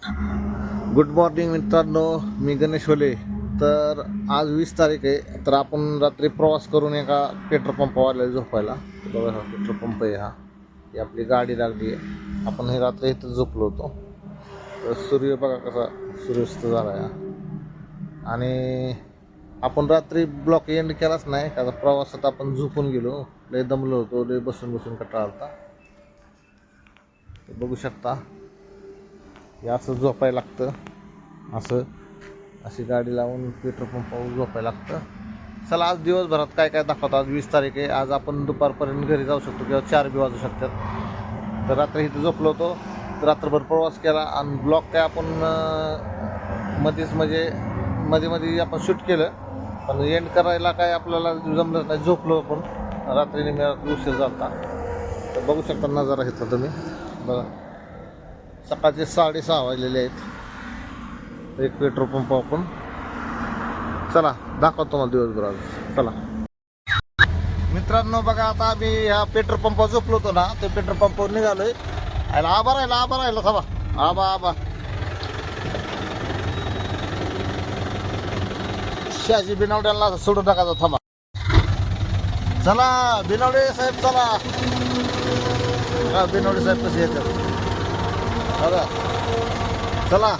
Good morning मित्रांनो, मी गणेश होले. तर आज 20 तारीख आहे. तर आपण रात्री प्रवास करून एका पेट्रोल पंपावर आलेलो झोपायला. बघा हा पेट्रोल पंप आहे. ही आपली गाडी लागली आहे. आपण हे रात्री इथं झोपलो होतो. तर सूर्य बघा कसा सूर्यास्त झाला आहे. आणि आपण रात्री ब्लॉक एंड केलाच नाही, कारण प्रवासात आपण झोपून गेलो. लय दमलो होतो, लय बसून बसून कंटाळा आलता. बघू शकता, हे असं झोपायला लागतं. अशी गाडी लावून पेट्रोल पंपावर झोपायला लागतं. चला, आज दिवसभरात काय काय दाखवतो. आज 20 तारीख आहे. आज आपण दुपारपर्यंत घरी जाऊ शकतो किंवा 4 बी वाजू शकतात. तर रात्री इथं झोपलो होतो. तर रात्रभर प्रवास केला आणि ब्लॉक काय आपण मध्येच म्हणजे मध्ये आपण शूट केलं, पण एंड करायला काय आपल्याला जमलं नाही. झोपलो आपण रात्री, निम्या उशीर झाला. तर बघू शकता नजारा घेतला तुम्ही. बघा, सकाळचे 6:30 वाजलेले आहेत. एक पेट्रोल पंप आपण चला दाखवतो मला दिवसभर आज. चला मित्रांनो, बघा आता आम्ही ह्या पेट्रोल पंपावर झोपलो होतो ना, ते पेट्रोल पंपावर निघालोय. आबा राहिला थांबा. आबा शाजी बिनावड्याला सोडून टाकायचा. थांबा, चला बिनावडे साहेब, चला बिनावडे साहेब कसे येतात बघा. चला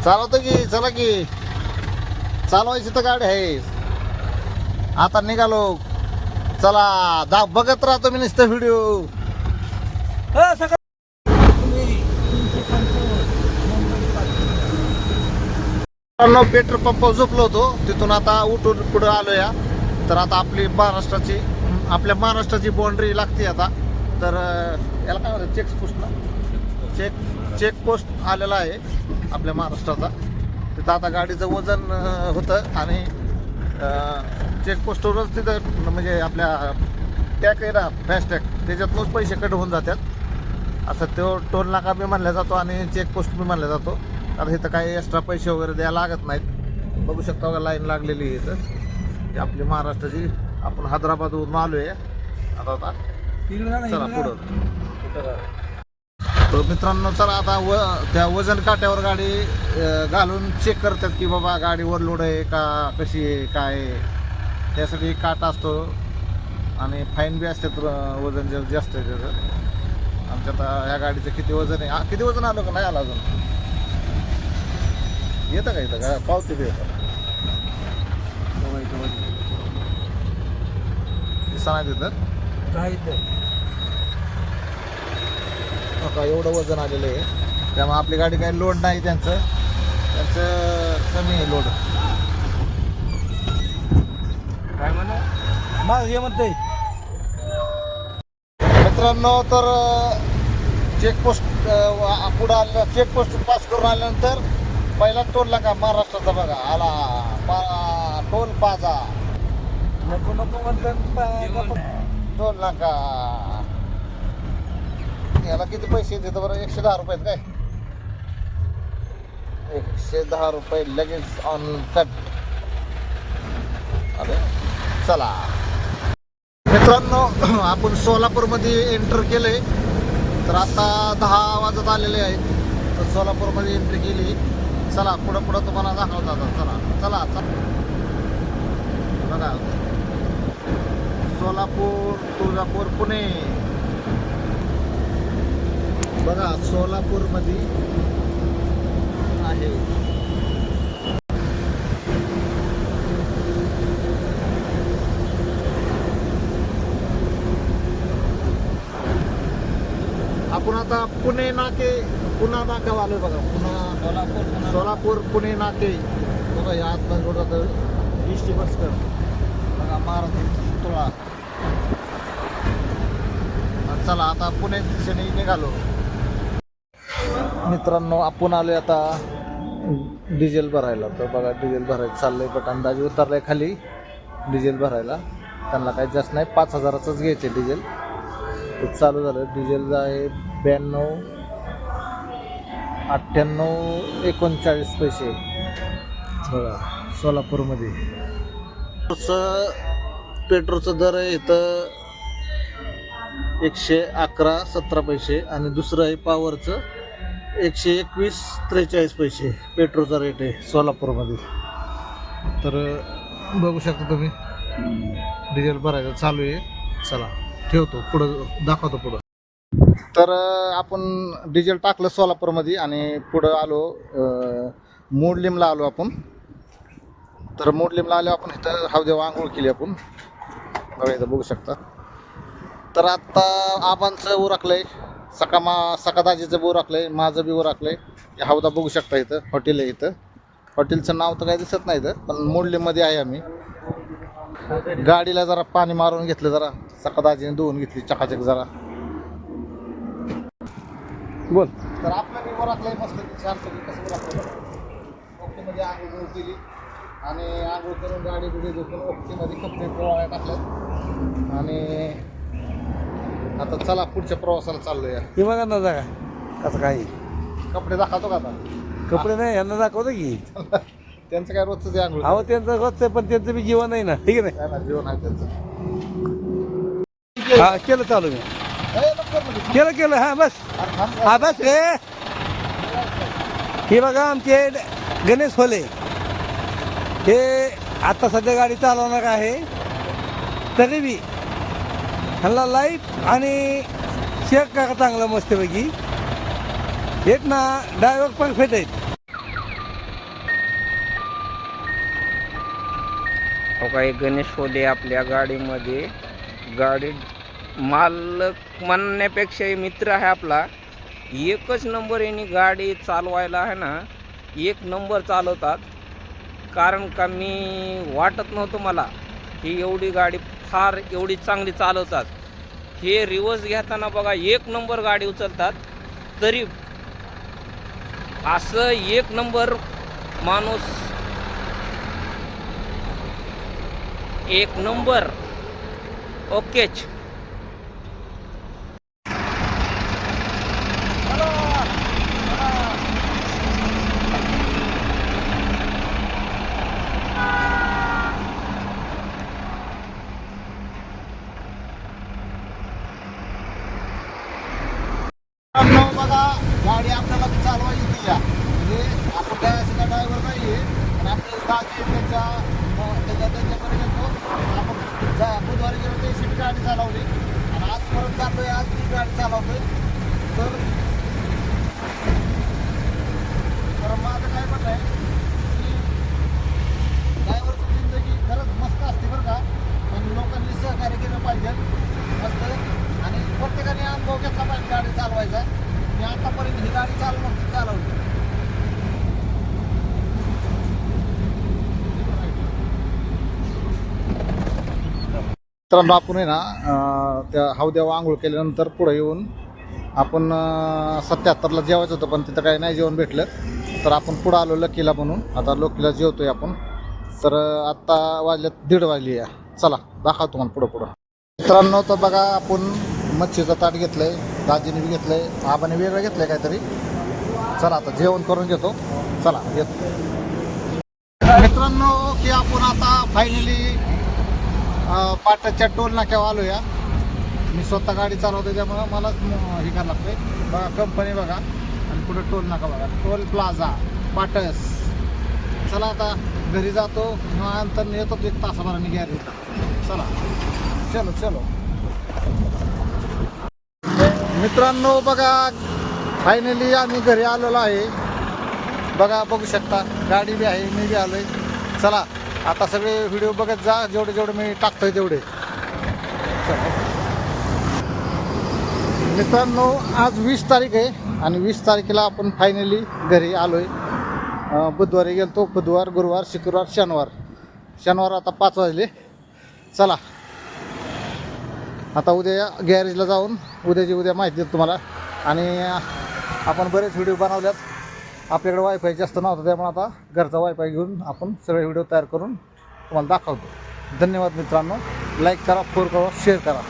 चालवतो की, चला की, चालवायची तर गाडी आहे. आता निघालो. चला बघत राहतो मी नुसतं व्हिडिओ. पेट्रोल पंपावर झोपलो होतो, तिथून आता उठून पुढे आलो या. तर आता आपल्या महाराष्ट्राची बाउंड्री लागते आता. तर याला काय म्हणतात, चेकपोस्ट ना, चेकपोस्ट आलेला आहे आपल्या महाराष्ट्राचा. तिथं आता गाडीचं वजन होतं आणि चेकपोस्टवरच तिथं म्हणजे आपल्या टॅग आहे ना, फॅस्टॅग, त्याच्यातूनच पैसे कट होऊन जातात. असं तो टोल नाका बी मानला जातो आणि चेकपोस्ट बी मानला जातो. कारण इथं काही एक्स्ट्रा पैसे वगैरे द्यायला लागत नाहीत. बघू शकता बघा, लाईन लागलेली आहे इथं. ही आपली महाराष्ट्राची. आपण हैदराबादवरून आलो आहे आता. चला पुढं. तर मित्रांनो, चला आता त्या वजन काट्यावर गाडी घालून चेक करतात की बाबा गाडी ओव्हरलोड आहे का, कशी आहे, काय आहे. त्यासाठी एक काटा असतो आणि फाईन बी असतात. वजन जर जास्त आहे त्याचं. आमच्या आता या गाडीचं किती वजन आहे, किती वजन आलं का नाही आलं अजून, येतं का इथं का पावती बी येतं सांगा तिथं का एवढं वजन आलेलं आहे. त्यामुळे आपली गाडी काही लोड नाही, त्यांचं कमी आहे लोड. काय म्हणा हे म्हणते मित्रांनो. तर चेकपोस्ट पुढं आलं, चेकपोस्ट पास करून आल्यानंतर पहिला टोल नाका महाराष्ट्राचा बघा आला. टोल प्लाझा नको म्हणतात टोल नाका. याला किती पैसे देतो बरं, 110 रुपये काय, 110 रुपये लगेच ऑन कट. अरे चला मित्रांनो, आपण सोलापूरमध्ये एंटर केले. तर आता 10 वाजत आलेले आहेत. तर सोलापूरमध्ये एंट्री केली. चला पुढं तुम्हाला दाखवतात. चला बघा, सोलापूर, तुळजापूर, पुणे. बघा सोलापूरमध्ये आहे. आपण आता पुन्हा नाक्यावर आलोय बघा. सोलापूर पुणे नाके बघा. या आतमध्ये रोड जातं एसटी बस कर बघा, महाराष्ट्राचा पुतळा. चला आता पुणे दिशेने निघालो. मित्रांनो, आपण आलोय आता डिझेल भरायला. तर बघा डिझेल भरायचं चाललंय, पण अंदाजे उतरलाय खाली डिझेल भरायला. त्यांना काही जास्त नाही, 5,000च घ्यायचे डिझेल. ते चालू झालं. डिझेल आहे 92, 98, 39 पैसे बघा सोलापूरमध्ये. पेट्रोलचा दर आहे इथं 111.17 पैसे आणि दुसरं आहे पॉवरचं 121.43 पैसे पेट्रोलचा रेट आहे सोलापूरमध्ये. तर बघू शकता तुम्ही डिझेल भरायचं चालू आहे. चला ठेवतो, पुढं दाखवतो पुढं. तर आपण डिझेल टाकलं सोलापूरमध्ये आणि पुढं आलो मोडलीमला आलो आपण. तर मोडलीमला आलो आपण, इथं हौदेवा आंघोळ केली आपण, बघा इथं बघू शकता. तर आत्ता आबांचं उरकलंय, सकादाजीचं बी उरकलंय, माझं बी उरकलंय. हौदा बघू शकता, इथं हॉटेल आहे. इथं हॉटेलचं नाव तर काही दिसत नाही इथं, पण मोडलीमध्ये आहे आम्ही. गाडीला जरा पाणी मारून घेतलं, जरा सकादाजीने धुवून घेतली चकाचक जरा. बोल. तर आपलं बी उरकलंय मस्त छानपैकी. कसं उरकलं ओकेमध्ये आंघोळ केली आणि आंघोळ करून गाडी बिडी झोपून ओकेमध्ये कपडे पोळ्या टाकल्यात आणि आता चला पुढच्या प्रवासाला चाललोय. हे बघा ना जागा कसं काय कपडे दाखवतो का आता? कपडे नाही यांना दाखवतो की त्यांचं काय रोजचं आंघोळ. अहो त्यांचं रोजचं पण त्यांचं बी जीवन आहे ना, ठीक आहे काय ना जीवन आहे त्यांचं. ना. हा केलं चालू मी केलं हा बस हा बस रे. हे बघा आमचे गणेश होले, हे आता सध्या गाडी चालवणार आहे. तरी बी ह्याला लाईफ आणि चेक करा चांगलं मस्तपैकी. एक ना ड्रायव्हर परफेक्ट आहेत. हो काही गणेश होले आपल्या गाडीमध्ये. गाडी मालक म्हणण्यापेक्षा मित्र आहे आपला. एकच नंबर यांनी गाडी चालवायला आहे ना, एक नंबर चालवतात. कारण का मी वाटत नव्हतं मला ही एवढी गाडी फार एवढी चांगली चालवतात. हे रिवर्स घेताना बघा एक नंबर गाडी उचलतात. तरी असं एक नंबर माणूस, एक नंबर ओकेच. बघा गाडी आपल्याला चालवायची येते या, म्हणजे आपण काय असं काय ड्रायव्हर नाही आहे. आणि आपल्याला जायचे त्यांच्याकडे गेलो आपण. बुधवारी गेलो ते सीट गाडी चालवली आणि आज परत जातोय, आज ती गाडी चालवतोय. तर माझं काय म्हणणं आहे की ड्रायव्हरची जिंदगी खरंच मस्त असते बरं का, पण लोकांनी सहकार्य केलं पाहिजे मस्त. आणि प्रत्येकाने अनुभव घेतला पाहिजे गाडी चालवायचा. मी आतापर्यंत ही गाडी चालवली. मित्रांनो आपण आहे ना त्या हौद्यावर आंघोळ केल्यानंतर पुढे येऊन आपण 77ला जेवायचं होतं, पण तिथं काही नाही जेवण भेटलं. तर आपण पुढं आलो लकीला म्हणून. आता लकीला जेवतोय आपण. तर आत्ता वाजल्यात 1:30 वाजली या. चला दाखवतो मला पुढं. मित्रांनो तर बघा आपण मच्छीचं ताट घेतलंय, दाजीने बी घेतलंय, आबाने वेगळं घेतलंय काहीतरी. चला आता जेवण करून घेतो. चला येतो मित्रांनो की आपण आता फायनली पाटाच्या टोल नाक्यावर आलो या. मी स्वतः गाडी चालवतो त्यामुळं मलाच हे करायला लागतंय. बघा कंपनी बघा आणि पुढे टोल नाका बघा, टोल प्लाझा पाटस. चला आता घरी जातो, नंतर येतो 1 तासाभराने गॅरेजला. चला चलो. मित्रांनो बघा फायनली आम्ही घरी आलेलो आहे. बघू शकता गाडी बी आहे, मी बी आलो आहे. चला आता सगळे व्हिडिओ बघत जा, जेवढे मी टाकतोय तेवढे. मित्रांनो आज 20 तारीख आहे आणि 20 तारखेला आपण फायनली घरी आलो आहे. बुधवारी गेलतो, बुधवार गुरुवार शुक्रवार शनिवार आता 5 वाजले. चला आता उद्या गॅरेजला जाऊन उद्या माहिती देतो तुम्हाला. आणि आपण बरेच व्हिडिओ बनवल्यात. आपल्याकडे वायफाय जास्त नव्हतं, त्यामुळे आता घरचा वायफाय घेऊन आपण सगळे व्हिडिओ तयार करून तुम्हाला दाखवतो. धन्यवाद मित्रांनो. लाईक करा, फॉलो करा, शेअर करा.